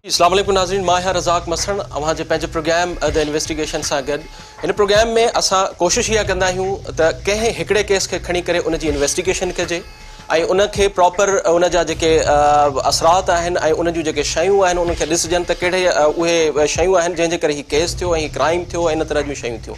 अस्सलाम वालेकुम नाज़रीन, मां आहियां रज़ाक मसण अवां जे पंहिंजे प्रोग्राम द इन्वेस्टिगेशन सां गॾु। हिन प्रोग्राम में असां कोशिशि इहा कंदा आहियूं त कंहिं हिकिड़े केस खे खणी करे उन जी इन्वेस्टिगेशन कजे ऐं उनखे प्रॉपर उन जा जेके असरात आहिनि ऐं उन जूं जेके शयूं आहिनि उनखे ॾिसजनि त कहिड़े उहे शयूं आहिनि जंहिंजे करे हीउ केस थियो ऐं हीउ क्राइम थियो ऐं इन तरह जूं शयूं थियूं।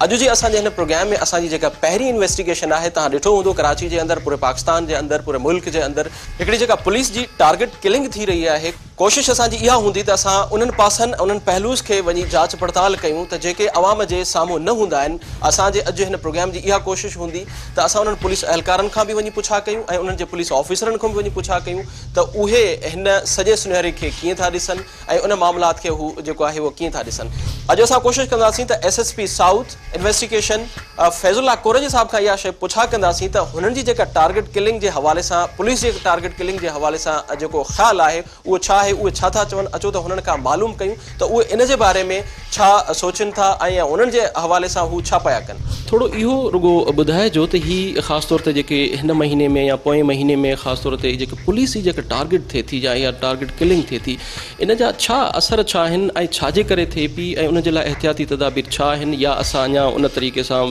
अॼु जी असांजे हिन प्रोग्राम में असांजी जेका पहिरीं इन्वेस्टिगेशन आहे, तव्हां ॾिठो हूंदो कराची जे अंदरि, पूरे पाकिस्तान जे अंदरि, पूरे मुल्क जे अंदरि हिकिड़ी जेका पुलिस जी टारगेट किलिंग थी रही आहे। कोशिशि असांजी इहा हूंदी त असां उन्हनि पासनि उन्हनि पहलूज़ खे वञी जांच पड़ताल कयूं त जेके अवाम जे साम्हूं न हूंदा आहिनि। असांजे अॼु हिन प्रोग्राम जी इहा कोशिशि हूंदी त असां उन्हनि पुलिस अहलकारनि खां बि वञी पुछा कयूं ऐं उन्हनि जे पुलिस ऑफिसरनि खां बि वञी पुछा कयूं त उहे हिन सॼे सुनहरे खे कीअं था ॾिसनि ऐं उन मामलात खे हू जेको आहे उहो कीअं था ॾिसनि। अॼु असां कोशिशि कंदासीं त SSP साउथ इन्वेस्टिगेशन फैज़ुल्ला कोरजी साहिब खां इहा शइ पुछा कंदासीं त हुननि जी जेका टारगेट किलिंग जे हवाले सां, पुलिस जे टारगेट किलिंग जे हवाले सां जेको ख़्यालु आहे उहो छा आहे, उहे छा था चवनि। अचो त हुननि खां मालूम कयूं त उहे इन जे बारे में छा सोचनि था ऐं उन्हनि जे हवाले सां हू छा पिया कनि। थोरो इहो रुगो ॿुधाइजो त हीअ ख़ासि तौर ते जेके हिन महीने में या पोएं महीने में ख़ासि तौर ते जेके पुलिस जी जेका टारगेट थिए थी या टारगेट किलिंग थिए थी, इन जा छा असर छा आहिनि ऐं छाजे करे थिए पई ऐं उन जे लाइ एहतियाती तदाबीर छा आहिनि, या असां अञा उन तरीक़े सां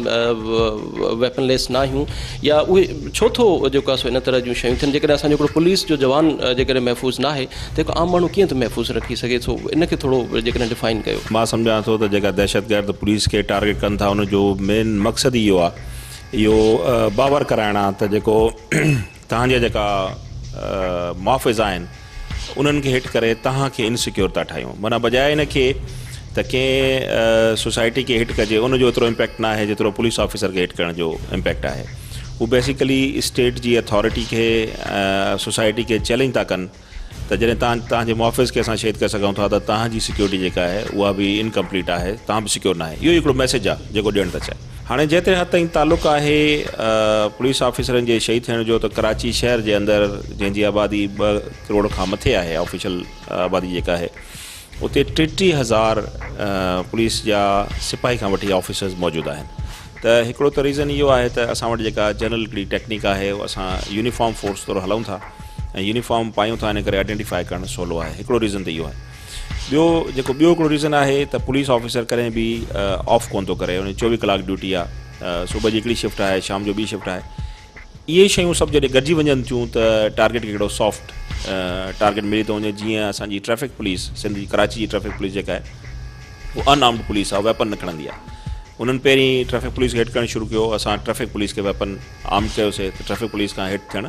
वेपनलेस न आहियूं, या उहे छो थो जेको आहे इन तरह जूं शयूं थियनि। जेकॾहिं असांजो हिकिड़ो पुलिस जो जवान जेकॾहिं महफ़ूज़ न आहे त हिकु आम माण्हू कीअं थो महफ़ूज़ रखी सघे थो, इनखे थोरो जेकॾहिं डिफाइन कयो। मां सम्झां थो त जेका दहशतगर्द पुलिस खे टारगेट कनि था उनजो मेन मक़सदु इहो आहे, इहो बावर कराइणु आहे त जेको तव्हांजा जेका मुआफ़िज़ आहिनि उन्हनि खे हिट करे तव्हांखे इनसिक्योर था ठाहियूं। माना बजाए इन खे त कंहिं सोसाइटी खे हिट कजे उनजो एतिरो इम्पैक्ट न आहे जेतिरो पुलिस ऑफिसर खे हिट करण जो इम्पैक्ट आहे। हू बेसिकली स्टेट जी अथॉरिटी खे सोसाइटी खे चैलेंज था कनि त जॾहिं तव्हांजे मुआफ़िज़ खे असां शेद करे सघूं था त तव्हांजी सिक्योरिटी जेका आहे उहा बि इनकम्पलीट आहे, तव्हां बि सिक्योर न आहे। इहो हिकिड़ो मैसेज आहे जेको ॾियणु था चाहे। हाणे जेतिरे हद ताईं तालुक़ु आहे पुलिस ऑफिसरनि जे शहीद थियण जो, त कराची शहर जे अंदरि जंहिंजी आबादी 2 करोड़ खां मथे आहे, ऑफिशियल आबादी जेका आहे, उते 33,000 पुलिस जा सिपाही खां वठी ऑफिसर्स मौजूदु आहिनि। त हिकिड़ो त रीज़न इहो आहे त असां वटि जेका जनरल हिकिड़ी टेक्निक आहे असां यूनिफॉर्म फोर्स तौरु हलूं था ऐं यूनिफॉर्म पायूं था, इन करे आइडेंटिफाई करणु सवलो आहे। हिकिड़ो रीज़न त इहो आहे। ॿियो हिकिड़ो रीज़न आहे त पुलिस ऑफिसर कॾहिं बि ऑफ कोन थो करे, उन 24 कलाक ड्यूटी आहे। सुबुह जी हिकिड़ी शिफ्ट आहे, शाम जो ॿी शिफ्ट आहे। इहे शयूं सभु जॾहिं गॾिजी वञनि थियूं त टारगेट खे हिकिड़ो सॉफ्ट टारगेट मिली थो वञे। जीअं असांजी ट्रैफिक पुलिस, सिंध जी कराची जी ट्रैफिक पुलिस जेका आहे उहा अनआर्म्ड पुलिस आहे, वेपन न खणंदी आहे। उन्हनि पहिरीं ट्रैफिक पुलिस खे हिट करणु शुरू कयो, असां ट्रैफिक पुलिस खे वेपन आर्म कयोसीं त ट्रैफिक पुलिस खां हिट थियणु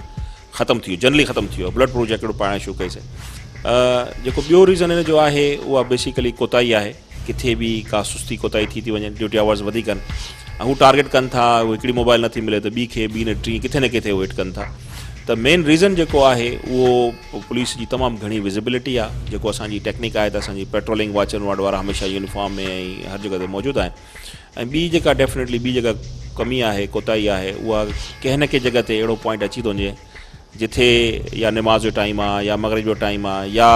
ख़तमु थी वियो, जनरली ख़तमु थी वियो। ब्लड प्रूफ जैकेट पाइणु शुरू कईसीं। जेको ॿियो रीज़न हिन जो आहे उहा बेसिकली कोताही आहे। किथे बि का सुस्ती कोताही थी वञे, ड्यूटी आवर्स वधीक आहिनि ऐं हू टारगेट कनि था, उहो हिकिड़ी मोबाइल नथी मिले त ॿी खे, ॿी न टी, किथे न किथे उहो हिट कनि था। त मेन रीज़न जेको आहे उहो पुलिस जी तमामु घणी विज़िबिलिटी आहे। जेको असांजी टेक्निक आहे त असांजी पेट्रोलिंग वॉच एंड वार्ड वारा हमेशह यूनिफॉर्म में ऐं हर जॻह ते मौजूदु आहिनि। ऐं ॿी जेका डेफिनेटली ॿी जेका कमी आहे, कोताही आहे, उहा कंहिं न कंहिं जॻह ते अहिड़ो पॉइंट अची थो वञे जिथे या नमाज़ जो टाइम आहे, या मगरिब जो टाइम आहे, या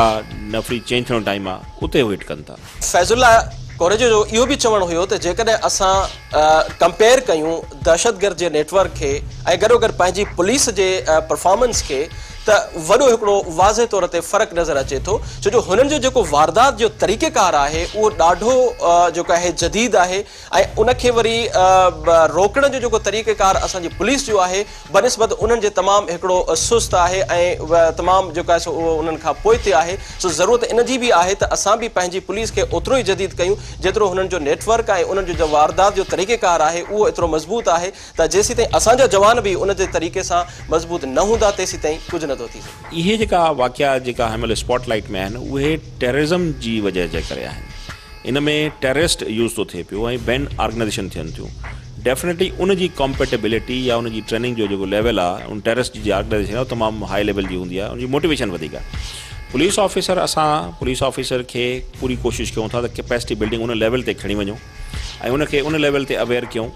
नफ़री चेंज थियण जो टाइम आहे, उते उहे हिट कनि था। फैज़ुल्ला कोरजी जो इहो बि चवणु हुयो त जेकॾहिं असां कंपेयर कयूं दहशतगर्द जे नेटवर्क खे ऐं गॾोगॾु पंहिंजी पुलिस जे परफॉर्मेंस खे, त वॾो हिकिड़ो वाज़े तौर ते फ़र्क़ु नज़र अचे थो। छो जो हुननि जो जेको वारदात जो तरीक़ेकार आहे उहो ॾाढो जेको आहे जदीद आहे ऐं उनखे वरी रोकण जो जेको तरीक़ेकार असांजी पुलिस जो आहे बनिस्बत उन्हनि जे तमामु हिकिड़ो सुस्त आहे ऐं तमामु जेको आहे सो उहो उन्हनि खां पोइ ते आहे। सो ज़रूरत इन जी बि आहे त असां बि पंहिंजी पुलिस खे ओतिरो ई जदीद कयूं जेतिरो हुननि जो नेटवर्क ऐं उन्हनि जो वारदात जो तरीक़ेकार आहे उहो एतिरो मज़बूत आहे त जेसीं ताईं असांजा जवान बि उन जे तरीक़े सां मज़बूत न हूंदा तेसीं ताईं कुझु नथो थी सघे। इहे जेका वाक़िया जेका हिनमहिल स्पॉटलाइट में आहिनि उहे टेररिज़म जी वजह जे करे आहिनि। इन में टेररिस्ट यूज़ थो थिए पियो ऐं बैंड ऑर्गेनाइज़ेशन थियनि थियूं। डेफिनेटली उन जी कॉम्पेटेबिलिटी या उन जी ट्रेनिंग जो जेको लेवल आहे उन टेररिस्ट जी ऑर्गेनाइज़ेशन आहे तमामु हाई लेवल जी हूंदी आहे, उन जी मोटिवेशन वधीक आहे। पुलिस ऑफिसर, असां पुलिस ऑफिसर खे पूरी कोशिशि कयूं था त कैपेसिटी बिल्डिंग उन लेवल ते खणी वञूं ऐं उनखे उन लेवल ते अवेयर कयूं।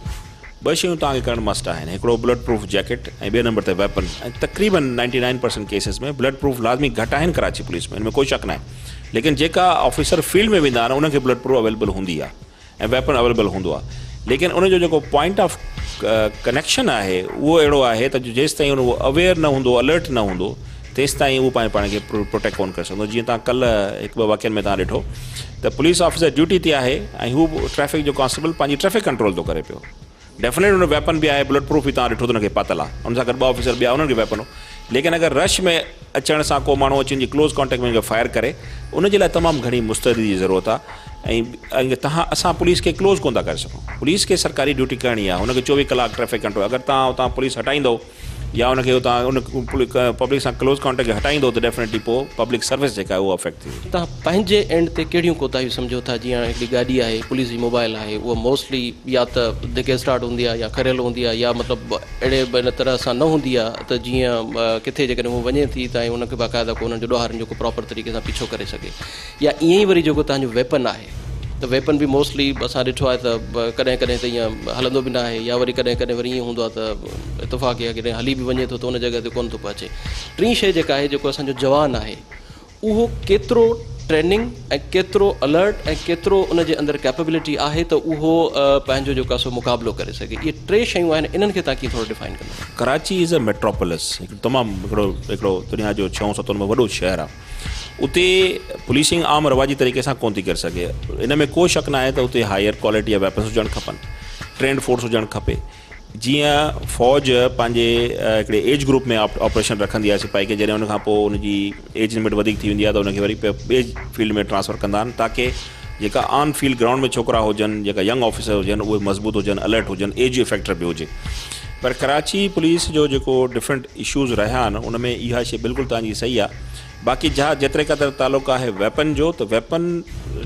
2 शयूं तव्हांखे करणु मस्ट आहिनि, हिकिड़ो ब्लड प्रूफ जैकेट ऐं ॿिए नंबर ते वेपन। ऐं तक़रीबन 99% केसिस में ब्लड प्रूफ लाज़मी घटि आहिनि कराची पुलिस में, हिन में कोई शक न आहे। लेकिन जेका ऑफिसर फील्ड में वेंदा आहिनि उनखे ब्लड प्रूफ अवेलेबल हूंदी आहे ऐं वेपन अवेलेबल हूंदो आहे। लेकिन उनजो जेको पॉइंट ऑफ कनेक्शन आहे उहो अहिड़ो आहे त जेसिताईं उन अवेयर न हूंदो, अलर्ट न हूंदो, तेसि ताईं उहो पंहिंजे पाण खे प्रोटेक्ट कोन करे सघंदो। जीअं तव्हां कल्ह हिकु ॿ वाक्यनि में तव्हां ॾिठो त पुलिस ऑफिसर ड्यूटी ते आहे ऐं हू ट्रैफ़िक जो कॉन्स्टेबल पंहिंजी ट्रैफ़िक कंट्रोल थो करे पियो। डेफिनेट हुन वेपन बि आहे, बुलेट प्रूफ बि तव्हां ॾिठो त हुनखे पातल आहे, हुन सां गॾु ॿ ऑफिसर ॿिया उन्हनि खे वेपन हो। लेकिन अगरि रश में अचण सां को माण्हू अची वञी क्लोज़ कॉन्टेक्ट में फायर करे, उनजे लाइ तमामु घणी मुस्तैदी जी ज़रूरत आहे। ऐं असां पुलिस खे क्लोज़ कोन था करे सघूं। पुलिस खे सरकारी ड्यूटी करणी आहे, हुनखे 24 कलाक ट्रैफ़िक कंट्रोल। अगरि तव्हां उतां पुलिस हटाईंदो या उनखे उतां उन पब्लिक सां क्लोज़ कॉन्टेक्ट हटाईंदो त डेफिनेटली पोइ पब्लिक सर्विस जेका आहे उहा अफेक्ट थींदी। तव्हां पंहिंजे एंड ते कहिड़ियूं कोताहियूं सम्झो था? जीअं हिकिड़ी गाॾी आहे, पुलिस जी मोबाइल आहे, उहा मोस्टली या त धिके स्टार्ट हूंदी आहे या खरियल हूंदी आहे, या मतिलबु अहिड़े इन तरह सां न हूंदी आहे त जीअं किथे जेकॾहिं उहो वञे थी त उनखे बाक़ाइदा को उन्हनि जो ॾोहारनि जो प्रॉपर तरीक़े सां पीछो करे सघे। या ईअं ई वरी जेको तव्हांजो वेपन आहे त वेपन बि मोस्टली असां ॾिठो आहे त कॾहिं कॾहिं त ईअं हलंदो बि न आहे, या वरी कॾहिं कॾहिं वरी ईअं हूंदो आहे त इतफ़ाक़ या कॾहिं हली बि वञे थो त उन जॻह ते कोन थो पहुचे। टीं शइ जेका आहे, जेको असांजो जवान आहे, उहो केतिरो ट्रेनिंग ऐं केतिरो अलर्ट ऐं केतिरो उनजे अंदरि कैपेबिलिटी आहे त उहो पंहिंजो जेको आहे सो मुक़ाबिलो करे सघे। इहे टे शयूं आहिनि, इन्हनि खे तव्हां कीअं थोरो डिफाइन कंदा? कराची इज़ अ मेट्रोपोलिस, तमामु हिकिड़ो दुनिया जो 6 में वॾो शहर आहे। उते पुलिसिंग आम रवाजी तरीक़े सां कोन थी करे सघे। इन में को शक न आहे त उते हायर क्वालिटी जा वेपन्स हुजणु खपनि, ट्रेंड फोर्स हुजणु खपे। जीअं फ़ौज पंहिंजे हिकिड़े एज ग्रुप में ऑपरेशन रखंदी आहे सिपाही खे, जॾहिं उनखां पोइ उनजी एज लिमिट वधीक थी वेंदी आहे त उनखे वरी ॿिए फील्ड में ट्रांसफ़र कंदा आहिनि, ताकी जेका ऑन फील्ड ग्राउंड में छोकिरा हुजनि, जेका यंग ऑफिसर हुजनि, उहे मज़बूत हुजनि, अलर्ट हुजनि, एज फैक्टर बि हुजे। पर कराची पुलिस जो जेको डिफरेंट इशूज़ रहिया आहिनि उन में इहा शइ बिल्कुलु तव्हांजी सही आहे। बाक़ी जहाँ जेतिरे क़दुरु तालुक़ु आहे वेपन जो, त वेपन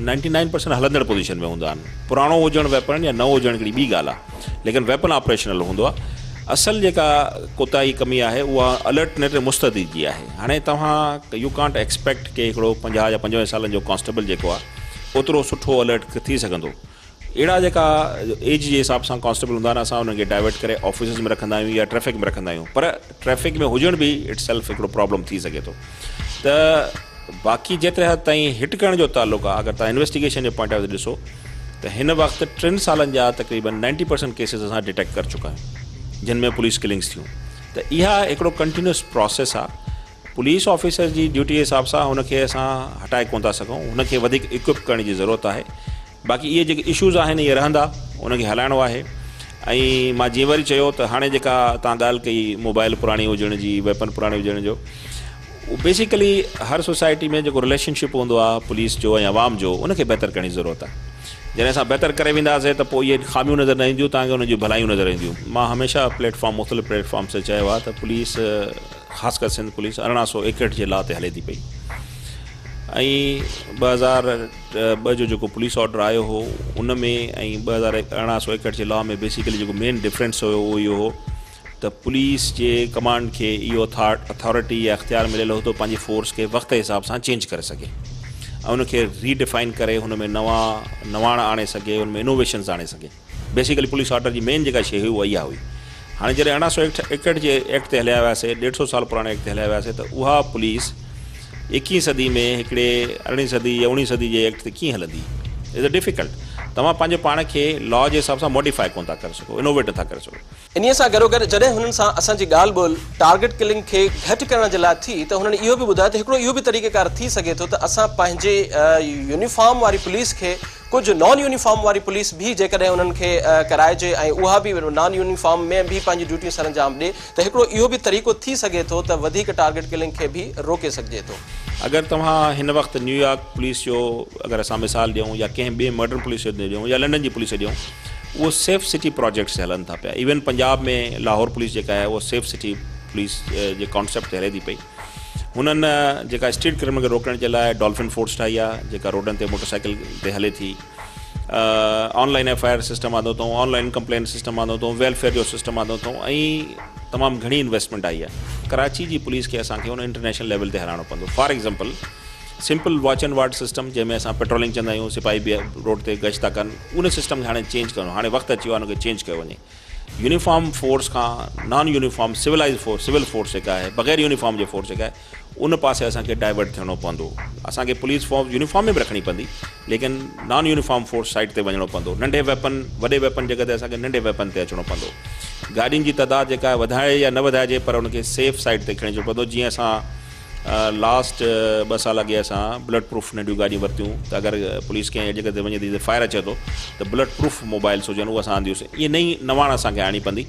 99% हलंदड़ पोजीशन में हूंदा आहिनि। पुराणो हुजणु वेपन या नओं हुजणु हिकिड़ी ॿी ॻाल्हि आहे, लेकिन वेपन ऑपरेशनल हूंदो आहे। असल जेका कोताही कमी आहे उहा अलर्टनेस मुस्तैदी जी आहे। हाणे तव्हां यू कांट एक्सपेक्ट कि हिकिड़ो 50 या 55 सालनि जो कॉन्स्टेबल जेको आहे ओतिरो सुठो अलर्ट थी सघंदो। अहिड़ा जेका एज जे हिसाब सां कॉन्स्टेबल हूंदा आहिनि, असां उनखे डाइवर्ट करे ऑफिसिस में रखंदा आहियूं या ट्रैफ़िक में रखंदा आहियूं। पर ट्रैफ़िक में हुजण बि इट्स सेल्फ हिकिड़ो प्रॉब्लम थी सघे थो। त बाक़ी जेतिरे हद ताईं हिट करण जो ताल्लुक़ु आहे, अगरि तव्हां investigation J point of view ॾिसो त हिन वक़्तु 3 सालनि जा तक़रीबन 90% केसिस असां डिटेक्ट करे चुका आहियूं जिन में पुलिस किलिंग्स थियूं। त इहा हिकिड़ो कंटिन्यूस प्रोसेस आहे। पुलिस ऑफिसर जी ड्यूटी जे हिसाब सां हुनखे असां हटाए कोन था सघूं, हुनखे वधीक इक्विप करण जी ज़रूरत आहे। बाक़ी इहे जेके इशूज़ आहिनि इहे रहंदा, उनखे हलाइणो आहे। ऐं मां जीअं वरी चयो त हाणे जेका तव्हां ॻाल्हि कई मोबाइल पुराणी हुजण जी, वेपन पुराणी हुजण जो, बेसिकली हर सोसाइटी में जेको रिलेशनशिप हूंदो आहे पुलिस जो ऐं आवाम जो, उनखे बहितर करण जी ज़रूरत आहे। जॾहिं असां बहितर करे वेंदासीं त पोइ इहे ख़ामियूं नज़र न ईंदियूं, तव्हांखे उन जूं भलायूं नज़र ईंदियूं। मां हमेशह मुख़्तलिफ़ प्लेटफॉर्म ते चयो आहे त पुलिस, ख़ासि करे सिंध पुलिस 1861 जे लॉ ते हले थी पई। ऐं 2002 जो जेको पुलिस ऑर्डर आयो हो उन में, ऐं 1861 जे लॉ में बेसिकली जेको मेन डिफरेंस हुयो उहो इहो हो त पुलिस जे कमांड खे इहो अथॉरिटी या इख्तियार मिलियल हो त पंहिंजी फोर्स खे वक़्त जे हिसाब सां चेंज करे सघे ऐं उनखे रीडिफाइन करे हुन में नवाण आणे सघे, हुन में इनोवेशन्स आणे सघे। बेसिकली पुलिस ऑर्डर जी मेन जेका शइ हुई उहा इहा हुई। हाणे जॾहिं 1861 जे एक्ट ते हलिया वियासीं, 150 साल पुराणे एक्ट ते हलिया वियासीं, त उहा पुलिस 21 सदी में हिकिड़े 18 सदी या 19 सदी जे एक्ट ते कीअं हलंदी? Is a difficult. तव्हां पंहिंजे पाण खे लॉ जे हिसाब सां मॉडिफाई कोन था करे सघो, इनोवेट नथा करे सघो। इन सां गॾोगॾु जॾहिं हुननि सां असांजी ॻाल्हि ॿोल टारगेट किलिंग खे घटि करण जे लाइ थी, त हुननि इहो बि ॿुधायो त हिकिड़ो इहो बि तरीक़ेकार थी सघे थो त असां पंहिंजे यूनिफॉर्म वारी पुलिस खे कुझु नॉन यूनिफॉर्म वारी पुलिस बि जेकॾहिं उन्हनि खे कराइजे ऐं उहा बि नॉन यूनिफॉर्म में बि पंहिंजी ड्यूटी सर अंजाम ॾिए, त हिकिड़ो इहो बि तरीक़ो थी सघे थो त वधीक टारगेट किलिंग खे बि रोके सघिजे थो। अगरि तव्हां हिन वक़्तु न्यूयॉर्क पुलिस जो अगरि असां मिसाल ॾियूं या कंहिं ॿिए मर्डर पुलिस जो ॾियूं या लंडन जी पुलिस ॾियूं, उहो सेफ सिटी प्रोजेक्ट्स हलनि था पिया। इवन पंजाब में लाहौर पुलिस जेका आहे उहा सेफ सिटी पुलिस जे कॉन्सेप्ट ते हले थी पई। हुननि जेका स्ट्रीट क्रिमिनल खे रोकण जे लाइ डॉल्फिन फोर्स ठाही आहे, जेका रोडनि ते मोटरसाइकिल ते हले थी। ऑनलाइन FIR सिस्टम आंदो अथऊं, ऑनलाइन कंप्लेन सिस्टम आंदो अथऊं, वेलफेयर जो सिस्टम आंदो अथऊं, ऐं तमामु घणी इन्वेस्टमेंट आई आहे। कराची जी पुलिस खे असांखे हुन इंटरनेशनल लेवल ते हलाइणो पवंदो। For example simple watch and ward system, जंहिंमें असां पेट्रोलिंग चवंदा आहियूं, सिपाही बि रोड ते गश्त था कनि, उन सिस्टम खे हाणे चेंज करणो। हाणे वक़्तु अची वियो आहे उनखे चेंज कयो वञे। यूनिफॉर्म फोर्स खां non uniform civilise force, civil force जेका आहे, बग़ैर यूनिफॉर्म जे फोर्स जेका आहे, उन पासे असांखे डाइवर्ट थियणो पवंदो। असांखे पुलिस फोर्स यूनिफॉर्म में बि रखणी पवंदी, लेकिन नॉन यूनिफॉर्म फोर्स साइड ते वञिणो पवंदो। नंढे वेपन, वॾे वेपन जॻह ते असांखे नंढे वेपन ते अचिणो पवंदो। गाॾियुनि जी तइदाद जेका आहे वधाए या न वधाइजे, पर उनखे सेफ साइड ते खणी अचिणो पवंदो। जीअं असां लास्ट 2 साल अॻे असां बुलेट प्रूफ नंढियूं गाॾियूं वरितियूं त अगरि पुलिस कंहिं जॻह ते वञे थी त फायर अचे थो त बुलेट प्रूफ मोबाइल्स हुजनि उहे असां आंदियूंसीं। इहे नई नवाण असांखे आणी पवंदी।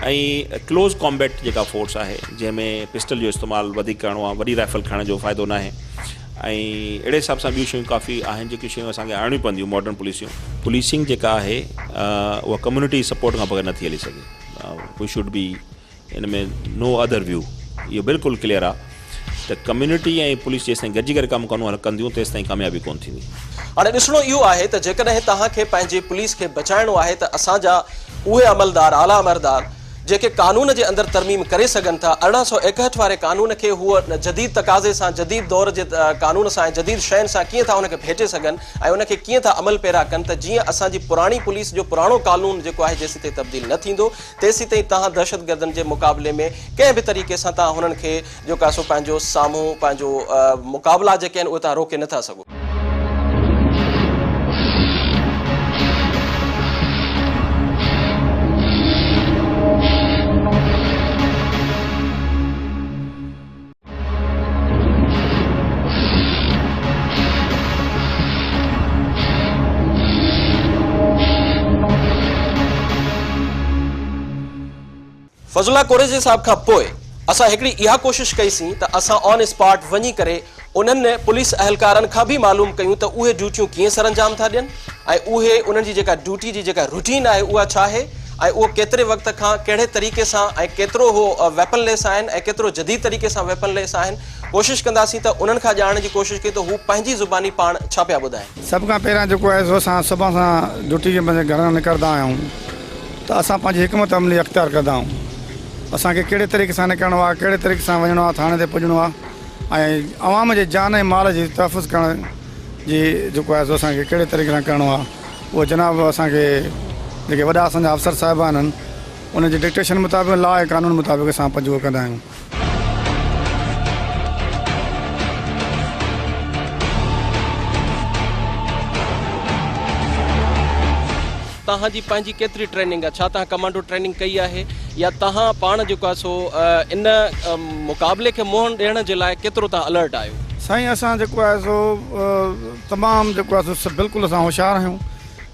ऐं क्लोज़ कॉम्बैट जेका फोर्स आहे जंहिंमें पिस्टल जो इस्तेमालु वधीक करिणो आहे, वॾी राइफल खणण जो फ़ाइदो न आहे। ऐं अहिड़े हिसाब सां ॿियूं शयूं काफ़ी आहिनि जेकियूं शयूं असांखे आणियूं पवंदियूं मॉडर्न पुलिसिंग जेका आहे उहा कम्यूनिटी सपोर्ट खां बग़ैर नथी हली सघे। वी शुड बी इन में नो अदर व्यू। इहो बिल्कुलु क्लियर आहे त कम्यूनिटी ऐं पुलिस जेसिताईं गॾिजी करे कमु कंदियूं तेसिताईं कामयाबी कोन थींदी। हाणे ॾिसणो इहो आहे त जेकॾहिं तव्हांखे पंहिंजे पुलिस खे बचाइणो आहे त असांजा उहे अमलदार आला अमलदार जेके कानून जे अंदरि तरमीम करे सघनि था, 1861 वारे कानून खे हूअ जदीद तक़ाज़े सां, जदीद दौर जे कानून सां ऐं जदीद शयुनि सां कीअं था हुनखे भेटे सघनि ऐं उनखे कीअं था अमल पैरा कनि त जीअं असांजी पुराणी पुलिस जो पुराणो कानून जेको आहे जेसीं ताईं तब्दील न थींदो तेसीं ताईं तव्हां दहशतगर्दनि जे मुक़ाबले में कंहिं बि तरीक़े सां तव्हां हुननि खे जेको आहे सो पंहिंजो साम्हूं पंहिंजो मुक़ाबला जेके आहिनि उहे तव्हां रोके नथा सघो। फज़ुल्ला कोरेजी साहब खां पोइ असां हिकिड़ी इहा कोशिशि कईसीं त असां ऑन स्पॉट वञी करे उन्हनि पुलिस अहलकारनि खां बि मालूम कयूं त उहे ड्यूटियूं कीअं सर अंजाम था ॾियनि ऐं उहे उन्हनि जी जेका ड्यूटी जी जेका रूटीन आहे उहा छा आहे ऐं उहो केतिरे वक़्त खां कहिड़े तरीक़े सां ऐं केतिरो उहो वेपनलेस आहिनि ऐं केतिरो जदीद तरीक़े सां वेपनलेस आहिनि। कोशिशि कंदासीं त उन्हनि खां ॼाणण जी कोशिशि कई त हू पंहिंजी ज़ुबानी पाण छा पिया ॿुधाइनि। सभ खां पहिरियां जेको आहे सो असां सुबुह सां ड्यूटी जे पंहिंजे घर निकिरंदा आहियूं त असां पंहिंजी हिकमत अमली अख़्तियार कंदा आहियूं। असांखे कहिड़े तरीक़े सां निकिरणो आहे, कहिड़े तरीक़े सां वञिणो आहे, थाणे ते पुॼणो आहे ऐं आवाम जे जान ऐं माल जी तहफ़ुज़ करण जी जेको आहे सो असांखे कहिड़े तरीक़े सां करिणो आहे उहो जनाब असांखे जेके वॾा असांजा अफ़सर साहिबान आहिनि उनजे डिक्टेशन मुताबिक़ लॉ ऐं कानून मुताबिक़ असां पंहिंजो कंदा आहियूं। तव्हांजी पंहिंजी केतिरी ट्रेनिंग आहे? छा तव्हां कमांडो ट्रेनिंग कई आहे या तव्हां पाण जेको आहे सो इन मुक़ाबले खे मुंहुं ॾियण जे लाइ केतिरो तव्हां अलर्ट आहियो? साईं असां जेको आहे सो तमामु जेको आहे सो बिल्कुलु असां होशियारु आहियूं।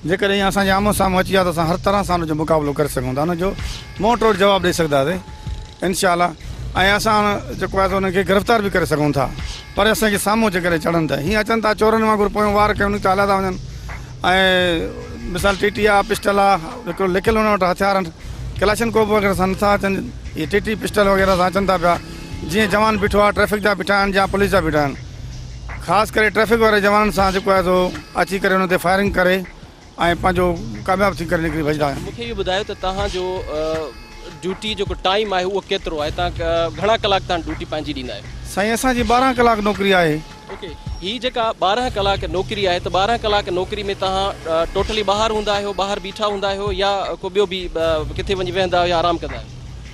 जेकॾहिं असांजे आम्हूं साम्हूं अची विया त असां हर तरह सां हुनजो मुक़ाबिलो करे सघूं था, हुनजो मुंहुं तोड़ जवाबु ॾेई सघंदासीं इंशाअल्लाह। ऐं असां जेको आहे सो हुनखे गिरफ़्तार बि करे सघूं था पर असांखे साम्हूं जे करे चढ़नि था। हीअं अचनि था चोरनि वांगुरु पोयों वार कयूं त हलिया था वञनि ऐं मिसाल टीटी आहे, पिस्टल आहे, हिकिड़ो लिकियलु हुन वटि हथियार आहिनि, क्लाशनकोप वग़ैरह सां नथा अचनि, इहे टीटी पिस्टल वग़ैरह सां अचनि था पिया। जीअं जवान बीठो आहे ट्रैफ़िक जा बीठा आहिनि या पुलिस जा बीठा आहिनि, ख़ासि करे ट्रैफ़िक वारे जवाननि सां जेको आहे सो अची करे हुन ते फायरिंग करे ऐं पंहिंजो कामयाबु थी करे निकिरी भॼंदा आहिनि। मूंखे इहो ॿुधायो त तव्हांजो ड्यूटी जेको टाइम आहे उहो केतिरो आहे? तव्हां घणा कलाक तव्हां ड्यूटी पंहिंजी ॾींदा आहियो? साईं असांजी 12 कलाक नौकिरी आहे। ओके, हीअ जेका 12 कलाक नौकिरी आहे त 12 कलाक नौकिरी में तव्हां टोटली ॿाहिरि हूंदा आहियो, ॿाहिरि बीठा हूंदा आहियो या को ॿियो बि किथे वञी वेहंदा आहियो या आराम कंदा आहियो?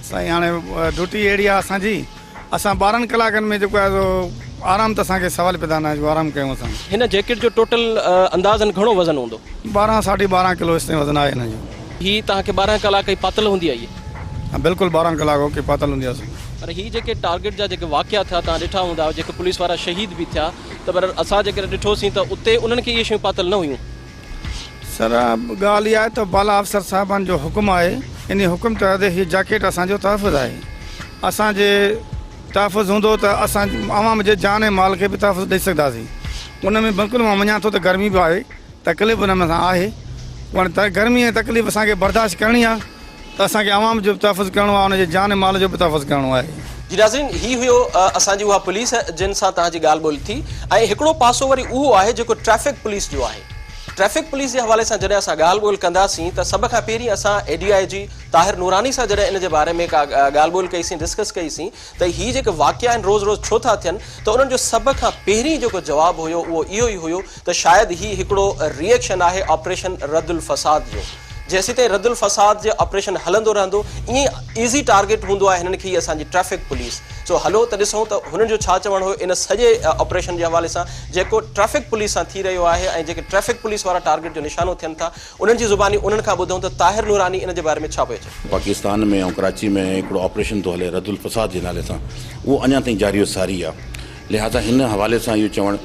साईं हाणे ड्यूटी अहिड़ी आहे असांजी, असां 12 कलाकनि में जेको आहे सो आराम त असांखे सवाल पैदा न आहे जो आराम कयूं असां। हिन जैकेट जो टोटल अंदाज़न घणो वज़न हूंदो? 12 साढी 12 किलो इसते वज़न आहे हिन जो। हीअ तव्हांखे 12 कलाक ई पातल हूंदी आहे? हाँ बिल्कुलु 12 कलाक ओके पातल हूंदी आहे। पर हीअ जेके टारगेट जा जेके वाक़िया थिया तव्हां ॾिठा हूंदा जेके पुलिस वारा शहीद बि थिया त पर असां जेके ॾिठोसीं त उते उन्हनि खे इहे शयूं पातल न हुयूं। सर ॻाल्हि इहा आहे त बाला अफ़सर साहिबान जो हुकुम आहे, इन हुकुम तहत हीअ जैकेट असांजो तहफ़ुज़ आहे। असांजे तहफ़ुज़ हूंदो त असां आवाम जे जान ऐं माल खे बि तहफ़ुज़ ॾेई सघंदासीं। उन में बिल्कुलु मां मञा थो त गर्मी बि आहे, तकलीफ़ उन में आहे, पर गर्मी ऐं तकलीफ़ असांखे बर्दाश्त करणी आहे त असांखे आवाम जो बि तहफ़ुज़ करिणो आहे, उनजे जान ऐं माल जो बि तहफ़ुज़ करिणो आहे। जी नाज़रीन, ही हुयो असांजी उहा पुलिस जिन सां तव्हांजी ॻाल्हि ॿोली थी। ऐं हिकिड़ो पासो वरी उहो आहे जेको ट्रैफ़िक पुलिस जो आहे। ट्रैफ़िक पुलिस जे हवाले सां जॾहिं असां ॻाल्हि ॿोल कंदासीं त सभ खां पहिरीं असां ADIG ताहिर नूरानी सां जॾहिं इन जे बारे में का ॻाल्हि ॿोल कईसीं, डिस्कस कईसीं त हीअ जेके वाक़िया आहिनि रोज़ रोज़ छो था थियनि त उन्हनि जो सभ खां पहिरीं जेको जवाबु हुयो उहो इहो ई हुयो त शायदि हीअ हिकिड़ो रिएक्शन आहे ऑपरेशन रद्दुल फ़साद जो। जेसीं ताईं रद्दुल फ़साद जे ऑपरेशन हलंदो रहंदो ईअं ईज़ी टारगेट हूंदो आहे हिननि खे ही असांजी ट्रैफ़िक पुलिस। सो हलो त ॾिसूं त हुननि जो छा चवणु हुयो इन सॼे ऑपरेशन जे हवाले सां जेको ट्रैफ़िक पुलिस सां थी रहियो आहे ऐं जेके ट्रैफ़िक पुलिस वारा टारगेट जो निशानो थियनि था उन्हनि जी ज़ुबानी उन्हनि खां ॿुधूं त ताहिर नूरानी इन जे बारे में छा पियो चए। पाकिस्तान में ऐं कराची में हिकिड़ो ऑपरेशन थो हले रद्दुल फ़साद जे नाले सां, उहो अञा ताईं जारी सारी आहे। लिहाज़ा हिन हवाले सां इहो चवणु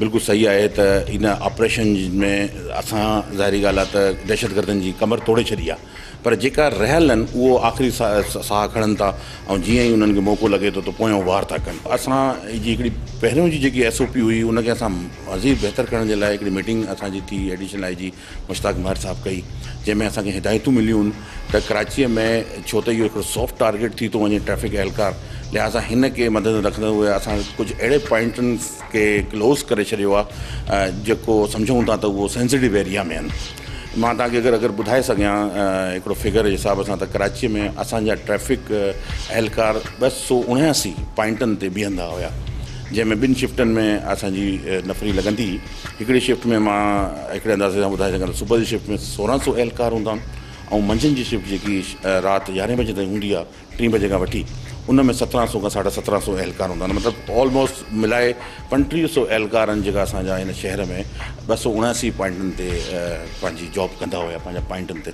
बिल्कुलु सही आहे त इन ऑपरेशन में असां ज़ाहिरी ॻाल्हि आहे त दहशतगर्दनि जी कमर तोड़े छॾी आहे, पर जेका रहियल आहिनि उहो आख़िरी साह खणनि था ऐं जीअं ई उन्हनि खे मौक़ो लॻे थो त पोयों वार था कनि। असां जी हिकिड़ी पहिरियों जी जेकी SOP हुई उनखे असां मज़ीद बहितर करण जे लाइ हिकिड़ी मीटिंग असांजी थी, एडिशनल IG मुश्ताक महर साहब कई, जंहिंमें असांखे हिदायतूं मिलियूं त कराचीअ में छो त इहो हिकिड़ो सॉफ्ट टारगेट थी थो वञे ट्रैफ़िक एहलकार, लिहाज़ा हिन खे मदद रखंदे हुए असां कुझु अहिड़े पॉइंटनि खे क्लोज़ करे छॾियो आहे जेको सम्झूं था त उहो सेंसिटिव एरिया में आहिनि। मां तव्हांखे अगरि ॿुधाए सघियां हिकिड़ो फिगर जे हिसाब सां त कराचीअ में असांजा ट्रैफ़िक एहलकार 279 पॉइंटनि ते बीहंदा हुया, जंहिंमें 2 शिफ्टनि में असांजी नफ़री लॻंदी। हिकिड़ी शिफ्ट में मां हिकिड़े अंदाज़े सां ॿुधाए सघां त सुबुह जी शिफ्ट में 1600 एहलकार हूंदा आहिनि ऐं मंझंदि जी शिफ्ट जेकी राति 11 बजे ताईं हूंदी आहे, 3 बजे खां वठी, उन में 1700 खां 1750 एहलकार हूंदा आहिनि। मतिलबु ऑलमोस्ट मिलाए 3500 एहलकार आहिनि जेका असांजा हिन शहर में 279 पॉइंटनि ते पंहिंजी जॉब कंदा हुया, पंहिंजा पॉइंटनि ते।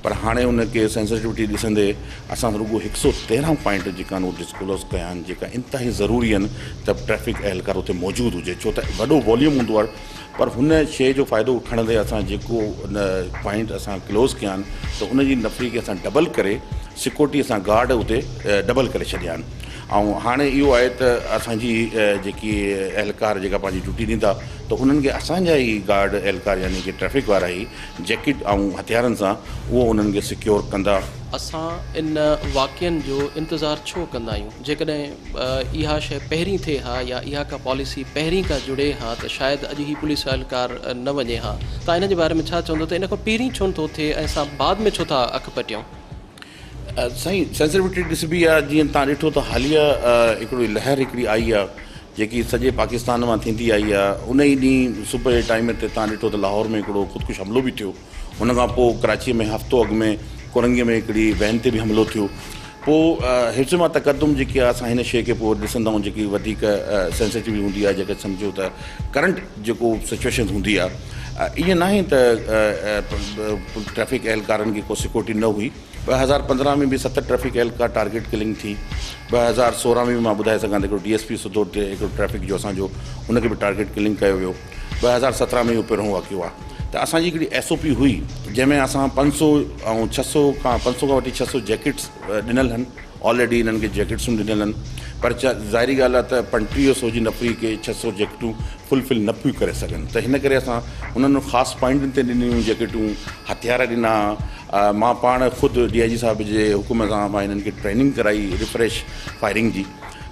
पर हाणे उनखे सेंसिटिविटी ॾिसंदे असां रुॻो 113 पॉइंट जेका आहिनि उहे डिस्क्लोज़ कया आहिनि, जेका इंतिहाई ज़रूरी आहिनि त ट्रैफ़िक एहलकार उते मौजूदु हुजे, छो त वॾो वॉल्यूम हूंदो आहे। पर हुन शइ जो फ़ाइदो खणंदे असां जेको उन पॉइंट असां क्लोज़ कया आहिनि त उनजी नफ़री खे असां डबल करे सिक्योरिटी असां गार्ड उते डबल करे छॾिया आहिनि। ऐं हाणे इहो आहे त असांजी जेकी एहलकार जेका पंहिंजी ड्यूटी ॾींदा त उन्हनि खे असांजा ई गार्ड एहलकार यानी कि ट्रैफ़िक वारा ई जैकेट ऐं हथियारनि सां उहो उन्हनि खे सिक्योर कंदा। असां इन वाक़िअनि जो इंतज़ारु छो कंदा आहियूं? जेकॾहिं इहा शइ पहिरीं थिए हा या इहा का पॉलिसी पहिरीं खां जुड़े हा त शायदि अॼु ही पुलिस एहलकार न वञे हा। तव्हां इन जे बारे में छा चवंदो त इन खां पहिरीं छो नथो थिए ऐं असां बाद में छो था अखि पटियूं? साईं, सेंसिटिविटी ॾिसबी आहे। जीअं तव्हां ॾिठो त हालिया हिकिड़ी लहर हिकिड़ी आई आहे जेकी सॼे पाकिस्तान मां थींदी आई आहे। उन ई ॾींहुं सुबुह जे टाइम ते तव्हां ॾिठो त लाहौर में हिकिड़ो ख़ुदकुश हमिलो बि थियो। उन खां पोइ कराचीअ में हफ़्तो अॻु में कोरंगीअ में हिकिड़ी वैन ते बि हमिलो थियो। पोइ हिफ़्ज़ मां तक़दुम जेकी आहे असां हिन शइ खे पोइ ॾिसंदा आहियूं जेकी वधीक सेंसिटिव हूंदी आहे, जेके सम्झो त करंट जेको सिचुएशन हूंदी आहे। ईअं न आहे त ट्रैफ़िक एहलकारनि खे को सिक्योरिटी न हुई। 2015 में बि 7 ट्रैफ़िक एहलकार टारगेट किलिंग थी। 2016 में बि मां ॿुधाए सघां त हिकिड़ो DSP सुधो हिकिड़ो ट्रैफ़िक जो असांजो उनखे बि टारगेट किलिंग कयो वियो। 2017 में इहो पहिरियों वाक़ियो आहे। त असांजी हिकिड़ी SOP हुई जंहिंमें असां 500 ऐं 600 खां वठी 600 जैकेट्स ॾिनल आहिनि। ऑलरेडी इन्हनि खे जैकेट्सूं ॾिनल आहिनि, पर ज़ाहिरी ॻाल्हि आहे त 3500 जी नफ़री खे 600 जैकेटूं फुलफिल न पियूं करे सघनि। त हिन करे असां उन्हनि ख़ासि पॉइंटनि ते ॾिनियूं जैकेटूं, हथियार ॾिना। मां पाण ख़ुदि DIG साहिब जे हुकुम सां मां हिननि खे ट्रेनिंग कराई रिफ्रेश फायरिंग जी।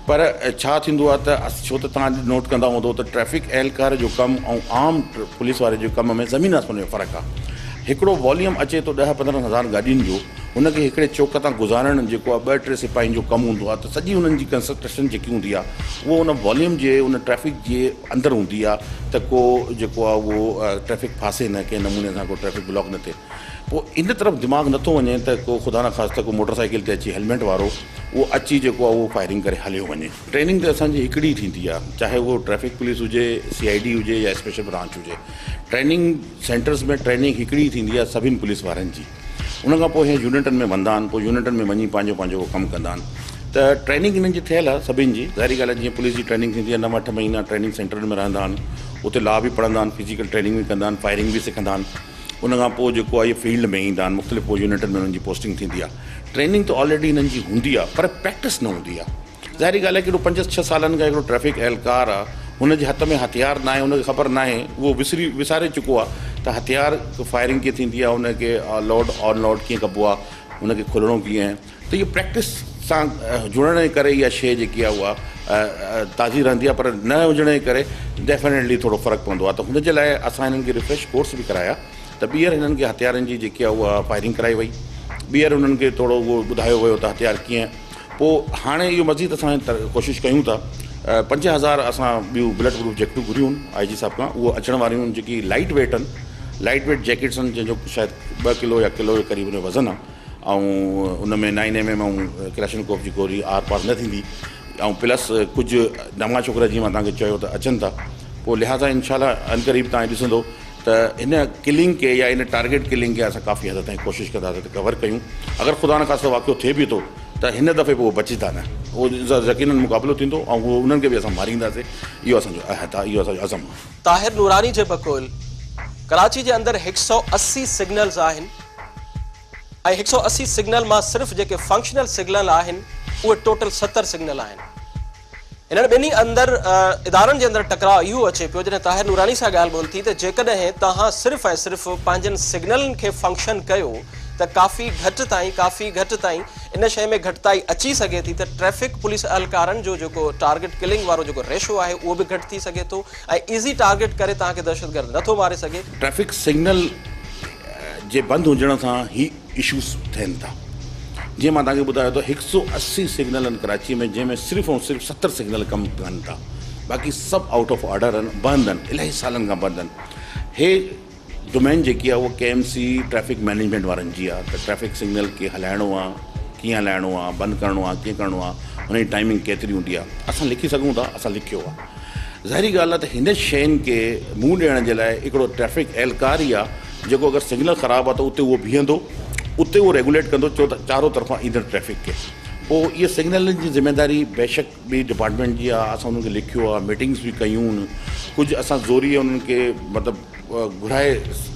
पर छा थींदो आहे त छो त तव्हां नोट कंदा हूंदो त ट्रैफ़िक एहलकार जो कमु ऐं आम पुलिस वारे जो कम में ज़मीन आसमान जो फ़र्क़ु आहे। हिकिड़ो वॉल्यूम अचे थो 10-15 हज़ार गाॾियुनि जो, हुनखे हिकिड़े चौक तां गुज़ारणु जेको आहे 2-3 सिपाहियुनि जो कमु हूंदो आहे। त सॼी हुननि जी कंस्ट्रक्शन जेकी हूंदी आहे उहो उन वॉल्यूम जे उन ट्रैफ़िक जे अंदरि हूंदी आहे त को जेको आहे उहो ट्रैफ़िक फासे न, कंहिं नमूने सां को ट्रैफ़िक ब्लॉक न थिए। पोइ इन तरफ़ दिमाग़ नथो वञे त को ख़ुदा न ख़ासिता को मोटरसाइकिल ते अची हेलमेट वारो उहो अची जेको आहे उहो फायरिंग करे हलियो वञे। ट्रेनिंग त असांजी हिकिड़ी थींदी आहे, चाहे उहो ट्रैफ़िक पुलिस हुजे, CID हुजे या स्पेशल ब्रांच हुजे। ट्रेनिंग सेंटर्स में ट्रेनिंग हिकिड़ी थींदी आहे सभिनि पुलिस वारनि जी। उन खां पोइ इहे यूनिटनि में वेंदा आहिनि, पोइ यूनिटनि में वञी पंहिंजो कमु कंदा आहिनि। त ट्रेनिंग हिननि जी थियल आहे सभिनि जी। ज़ाहिरी ॻाल्हि आहे जीअं पुलिस जी ट्रेनिंग थींदी आहे, 9-8 महीना ट्रेनिंग सेंटर में रहंदा आहिनि, उते लॉ बि पढ़ंदा आहिनि, फिज़िकल ट्रेनिंग बि कंदा आहिनि, फायरिंग बि सिखंदा आहिनि। उन खां पोइ जेको आहे इहे फील्ड में ईंदा आहिनि, मुख़्तलिफ़ यूनिटनि में उन्हनि जी पोस्टिंग थींदी आहे। ट्रेनिंग त ऑलरेडी हिननि जी हूंदी आहे, पर प्रैक्टिस न हूंदी आहे। ज़ाहिरी ॻाल्हि आहे कि 5-6 सालनि खां हिकिड़ो ट्रैफ़िक एहलकार आहे, हुनजे हथ में हथियार न आहे, हुनखे ख़बर न आहे, उहो विसारे चुको आहे त हथियार फायरिंग कीअं थींदी आहे, हुनखे लोड ऑन लोड कीअं कबो आहे, हुनखे खुलणो कीअं आहे। त इहो प्रैक्टिस सां जुड़ण जे करे इहा शइ जेकी आहे उहा ताज़ी रहंदी आहे, पर न हुजण जे करे डेफिनेटली थोरो फ़र्क़ु पवंदो आहे। त हुनजे लाइ असां हिननि खे रिफ्रेश कोर्स बि कराया। त ॿीहर हिननि खे हथियारनि जी जेकी आहे उहा फायरिंग कराई वई। ॿीहर हुननि खे थोरो उहो ॿुधायो वियो त हथियार कीअं। पोइ हाणे इहो मज़ीद असां कोशिशि कयूं था। 5000 असां ॿियूं बुलेट प्रूफ जैकेटूं घुरियूं IG साहिब खां, उहो अचण वारियूं आहिनि जेकी लाइट वेट आहिनि, लाइट वेट जैकेट्स आहिनि जंहिंजो शायदि 2 किलो या किलो जे क़रीब जो वज़न आहे। ऐं उन में 9mm ऐं क्लैशनकोफ जी गोरी आर पार न थींदी। ऐं प्लस कुझु नवां छोकिरा जीअं मां तव्हांखे चयो त अचनि था। पोइ लिहाज़ा इंशाल्लाह अनक़रीब तव्हां ॾिसंदो त इन किलिंग खे या इन टारगेट किलिंग खे असां काफ़ी हद ताईं कोशिशि कंदासीं त कवर कयूं। अगरि ख़ुदा न ख़ासिता वाक़ियो थिए बि थो त हिन दफ़े पोइ बची था न। उहो यकीनन मुक़ाबिलो थींदो ऐं उहो उन्हनि खे बि असां मारींदासीं। इहो असांजो अहद आहे, इहो असांजो अज़म आहे। ताहिर नूरानी जे बक़ौल कराची जे अंदरि 180 सिग्नल्स आहिनि ऐं 180 सिग्नल मां सिर्फ़ु जेके फंक्शनल सिग्नल आहिनि उहे टोटल 70 सिग्नल आहिनि। इन्हनि ॿिन्ही अंदरि इदारनि जे अंदरि टकराव इहो अचे पियो जॾहिं ताहिर नूरानी सां ॻाल्हि ॿोल थी त जेकॾहिं तव्हां सिर्फ़ु ऐं सिर्फ़ु पंहिंजनि सिग्नलनि खे फंक्शन कयो त काफ़ी घटि ताईं इन शइ में घटिताई अची सघे थी त ट्रैफिक पुलिस एहलकारनि जो जेको टारगेट किलिंग वारो जेको रेशो आहे उहो बि घटि थी सघे थो ऐं ईज़ी टारगेट करे तव्हांखे दहशतगर्द नथो मारे सघे। ट्रैफिक सिग्नल जे बंदि हुजण सां ही इशूज़ थियनि था। जीअं मां तव्हांखे ॿुधायो त 180 सिग्नल आहिनि कराची में, जंहिंमें सिर्फ़ु ऐं सिर्फ़ु 70 सिग्नल कमु कनि था, बाक़ी सभु आउट ऑफ ऑर्डर आहिनि, बंदि आहिनि, इलाही सालनि खां बंदि आहिनि। हे डोमेन जेकी आहे उहा KMC ट्रैफिक मैनेजमेंट वारनि जी आहे त ट्रैफिक सिग्नल खे हलाइणो आहे, कीअं हलाइणो आहे, बंदि करिणो आहे, कीअं करिणो आहे, हुन जी टाइमिंग केतिरी हूंदी आहे। असां लिखी सघूं था, असां लिखियो आहे। ज़ाहिरी ॻाल्हि आहे त हिन शयुनि खे मुंहुं ॾियण जे लाइ हिकिड़ो ट्रैफिक एहलकार ई आहे जेको अगरि सिग्नल ख़राबु आहे त उते उहो बीहंदो, उते उहो रेगुलेट कंदो, छो त चारों तरफ़ां ईंदड़ ट्रैफिक खे। पोइ इहे सिग्नलनि जी ज़िमेदारी बेशक ॿी डिपार्टमेंट जी आहे, असां उन्हनि खे लिखियो आहे, मीटिंग्स बि कयूं, कुझु असां ज़ोरी उन्हनि खे मतिलबु घुराए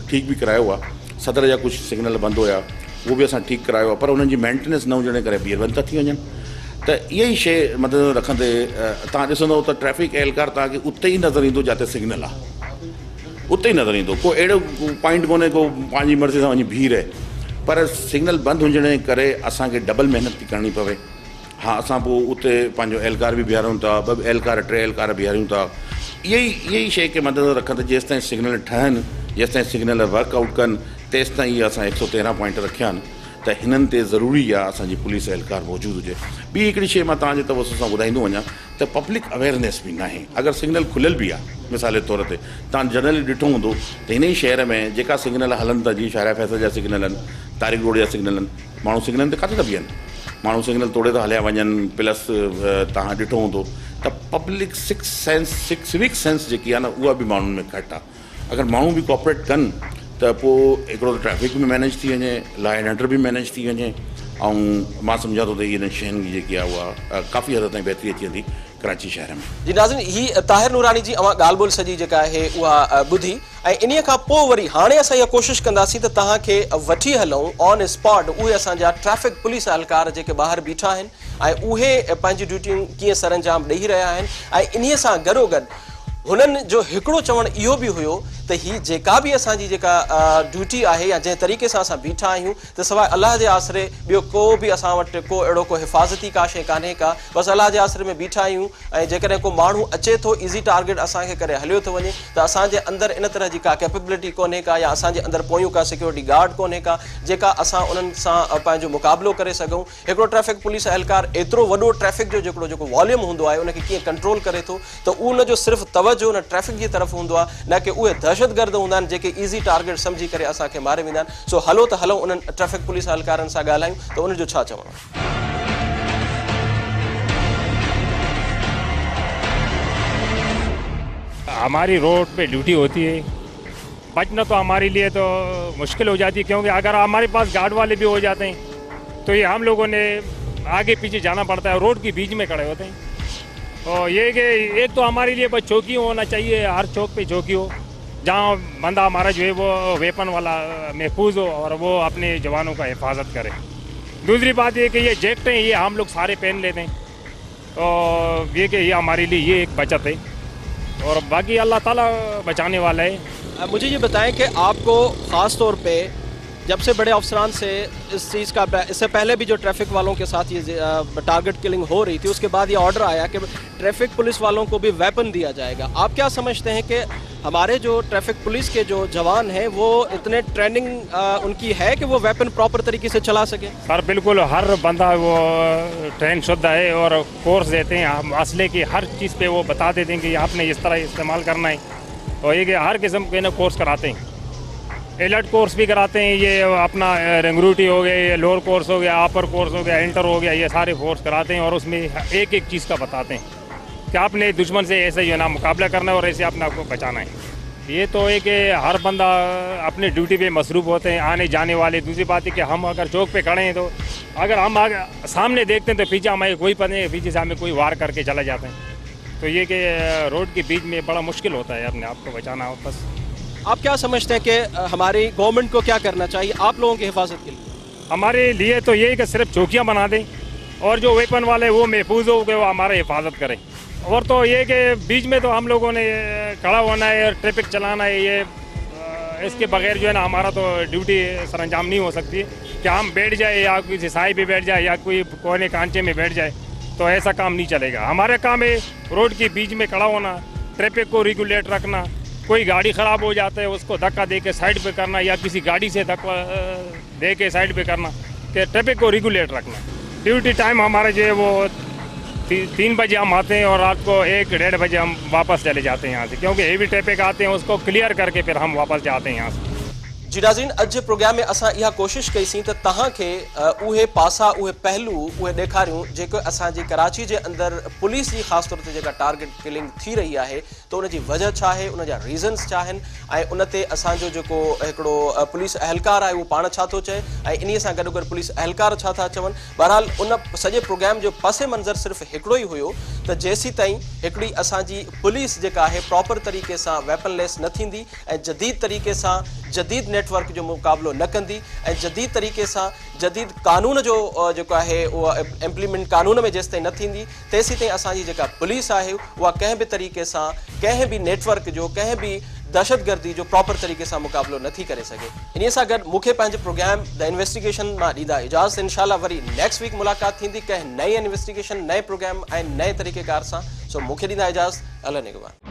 ठीकु बि करायो आहे। सदर जा कुझु सिग्नल बंदि हुया, उहो बि असां ठीकु करायो आहे, पर उन्हनि जी मेंटेनेंस न हुजण करे ॿीहर बंदि था थी वञनि। त इहा ई शइ मतिलबु रखंदे तव्हां ॾिसंदव त ट्रैफिक एहलकार तव्हांखे उते ई नज़र ईंदो जिते सिग्नल आहे, उते ई नज़र ईंदो। को अहिड़ो पॉइंट कोन्हे को पंहिंजी मर्ज़ी सां वञी बीह रहे, पर सिग्नल बंदि हुजण जे करे असांखे डबल महिनत थी करणी पवे। हा, असां पोइ उते पंहिंजो एहलकार बि बीहारूं था, 2 एहलकार 3 एहलकार बीहारूं था। इहा ई शइ खे मदद रखंदे जेसि ताईं सिग्नल ठहनि, जेसि ताईं सिग्नल वर्कआउट कनि, तेसि ताईं असां 113 पॉइंट रखिया आहिनि त हिननि ते ज़रूरी आहे असांजी पुलिस एहलकार मौजूदु हुजे। ॿी हिकिड़ी शइ मां तव्हांजे तवसु सां ॿुधाईंदो वञा त पब्लिक अवेयरनेस बि न आहे। अगरि सिग्नल खुलियल बि आहे, मिसाल जे तौर ते तव्हां जनरली ॾिठो हूंदो त हिन ई शहर में जेका सिग्नल हलनि था, जीअं शाहिरा फैसल जा सिग्नल आहिनि, तारिक रोड जा सिग्नल आहिनि, माण्हू सिग्नल ते किथे था बीहनि, माण्हू सिग्नल तोड़े था हलिया वञनि। प्लस तव्हां ॾिठो हूंदो त पब्लिक सिविक सेंस जेकी आहे न उहा बि माण्हुनि में घटि आहे। अगरि माण्हू बि कोऑपरेट कनि त पोइ हिकिड़ो ट्रैफिक बि मैनेज थी वञे, लॉ एंड ऑर्डर बि मैनेज थी वञे, ऐं मां सम्झा थो त इन्हनि शयुनि जी जेकी आहे उहा काफ़ी हद ताईं बहितरी अची वेंदी कराची शहर में। जी नाज़रीन, ही ताहिर नूरानी जी अवां ॻाल्हि ॿोल सॼी जेका आहे उहा ॿुधी ऐं इन्हीअ खां पोइ वरी हाणे असां इहा कोशिशि कंदासीं त तव्हांखे वठी हलूं ऑन स्पॉट उहे असांजा ट्रैफिक पुलिस एहलकार जेके ॿाहिरि बीठा आहिनि ऐं उहे पंहिंजी ड्यूटियूं कीअं सरअंजाम ॾेई रहिया आहिनि। ऐं इन्हीअ सां गॾोगॾु हुननि जो हिकिड़ो चवणु इहो बि हुयो त ही जेका बि असांजी जेका ड्यूटी आहे या जंहिं तरीक़े सां असां बीठा आहियूं त सवाइ अलाह जे आसरे ॿियो को बि असां वटि को अहिड़ो को हिफ़ाज़ती का शइ कान्हे का, बसि अलाह जे आसरे में बीठा आहियूं। ऐं जेकॾहिं को माण्हू अचे थो ईज़ी टारगेट असांखे करे हलियो थो वञे त असांजे अंदरि इन तरह जी का कैपेबिलिटी कोन्हे का या असांजे अंदरि पोयूं का सिक्योरिटी गार्ड कोन्हे का जेका असां उन्हनि सां पंहिंजो मुक़ाबिलो करे सघूं। हिकिड़ो ट्रैफिक पुलिस एहलकार एतिरो वॾो ट्रैफिक जो जेको वॉल्यूम हूंदो आहे उनखे कीअं कंट्रोल करे थो त उनजो सिर्फ़ु तवजो उन ट्रैफिक जी तरफ़ हूंदो आहे, न की उहे दहशतगर्द हूंदा आहिनि जेके ईज़ी टारगेट सम्झी करे असांखे मारे वेंदा आहिनि। सो हलो त हलो उन्हनि ट्रैफिक पुलिस एहलकारनि सां ॻाल्हायूं त उनजो छा चवणो आहे। हमारी रोड पे ड्यूटी होती है, बचना तो हमारे लिए तो मुश्किल हो जाती है, क्योंकि अगर हमारे पास गार्ड वाले भी हो जाते हैं तो ये हम लोगों ने आगे पीछे जाना पड़ता है, रोड के बीच में खड़े होते हैं। और ये कि एक तो हमारे लिए बस चौकी होना चाहिए, हर चौक पे चौकी हो जहाँ बंदा हमारा जो है वो वेपन वाला महफूज हो और वो अपने जवानों का हिफाजत करे। दूसरी बात ये कि ये जैकेटें ये हम लोग सारे पहन लेते हैं और ये कि ये हमारे लिए ये एक बचत है और बाकी अल्लाह ताला बचाने वाला है। मुझे ये बताएं कि आपको ख़ास तौर पे जब से बड़े अफसरान से इस चीज़ का, इससे पहले भी जो ट्रैफिक वालों के साथ ये टारगेट किलिंग हो रही थी उसके बाद ये ऑर्डर आया कि ट्रैफिक पुलिस वालों को भी वेपन दिया जाएगा। आप क्या समझते हैं कि हमारे जो ट्रैफिक पुलिस के जो जवान हैं वो इतने ट्रेनिंग उनकी है कि वो वेपन प्रॉपर तरीके से चला सके? सर बिल्कुल, हर बंदा वो ट्रेन शुद्ध है और कोर्स देते हैं, हम असले की हर चीज़ पे वो बता देते हैं कि आपने इस तरह इस्तेमाल करना है और ये कि हर किस्म के ना कोर्स कराते हैं, एलर्ट कोर्स भी कराते हैं, ये अपना रिक्रूटी हो गया, ये लोअर कोर्स हो गया, अपर कोर्स हो गया, इंटर हो गया, ये सारे कोर्स कराते हैं और उसमें एक एक चीज़ का बताते हैं कि आपने दुश्मन से ऐसे जो है ना मुकाबला करना है और ऐसे अपने आपको बचाना है। ये तो है कि हर बंदा अपनी ड्यूटी पे मसरूफ़ होते हैं आने जाने वाले। दूसरी बात है कि हम अगर चौक पे खड़े हैं तो अगर हम आगे सामने देखते हैं तो पीछे हमें कोई पता नहीं, पीछे से हमें कोई वार करके चला जाता है। तो ये कि रोड के बीच में बड़ा मुश्किल होता है अपने आप को बचाना हो। बस आप क्या समझते हैं कि हमारी गवर्नमेंट को क्या करना चाहिए आप लोगों की हिफाजत के लिए? हमारे लिए तो ये कि सिर्फ चौकियाँ बना दें और जो वेपन वाले वो महफूज हो के वो हमारी हिफाजत करें। और तो ये कि बीच में तो हम लोगों ने खड़ा होना है और ट्रैफिक चलाना है, ये इसके बगैर जो है ना हमारा तो ड्यूटी सर अंजाम नहीं हो सकती कि हम बैठ जाए या किसी साई पे बैठ जाए या कोई कोने कांचे में बैठ जाए, तो ऐसा काम नहीं चलेगा। हमारा काम है रोड के बीच में खड़ा होना, ट्रैफिक को रेगुलेट रखना। कोई गाड़ी ख़राब हो जाता है उसको धक्का दे के साइड पे करना या किसी गाड़ी से धक्का दे के साइड पे करना, कि ट्रैफिक को रेगुलेट रखना। ड्यूटी टाइम हमारे जो है वो 3 बजे हम आते हैं और रात को 1-1:30 बजे हम वापस चले जाते हैं यहाँ से, क्योंकि हेवी ट्रैफिक आते हैं उसको क्लियर करके फिर हम वापस जाते हैं यहाँ से। जी नाज़रीन, अॼु जे प्रोग्राम में असां इहा कोशिशि कईसीं त तव्हांखे उहे पासा, उहे पहलू, उहे ॾेखारियूं जेके असांजी कराची जे अंदरि पुलिस जी ख़ासि तौर ते जेका टारगेट किलिंग थी रही आहे त उनजी वजह छा आहे, उनजा रीज़न्स छा आहिनि ऐं उन ते असांजो जेको हिकिड़ो पुलिस अहलकार आहे उहो पाण छा थो चए ऐं इन्हीअ सां गॾो गॾु पुलिस अहलकार छा था चवनि। बहरहाल उन सॼे प्रोग्राम जो पसे मंज़र सिर्फ़ु हिकिड़ो ई हुयो त जेसीं ताईं हिकिड़ी असांजी पुलिस जेका आहे प्रॉपर तरीक़े सां वेपनलेस न थींदी ऐं जदीद तरीक़े सां जदीद नेटवर्क जो मुक़ाबिलो न कंदी ऐं जदीद तरीक़े सां जदीद कानून जो जेको आहे उहा इम्प्लीमेंट कानून में जेसिताईं न थींदी तेसीं ताईं असांजी जेका पुलिस आहे उहा कंहिं बि तरीक़े सां कंहिं बि नेटवर्क जो, कंहिं बि दहशतगर्दी जो प्रॉपर तरीक़े सां मुक़ाबिलो नथी करे सघे। इन्हीअ सां गॾु मूंखे पंहिंजे प्रोग्राम द इन्वेस्टिगेशन मां ॾींदा इजाज़त। इंशाल्लाह वरी नेक्स्ट वीक मुलाक़ात थींदी कंहिं नई इन्वेस्टिगेशन, नए प्रोग्राम ऐं नए तरीक़ेकार सां। सो मूंखे ॾींदा इजाज़त। अल्लाह निगहबान।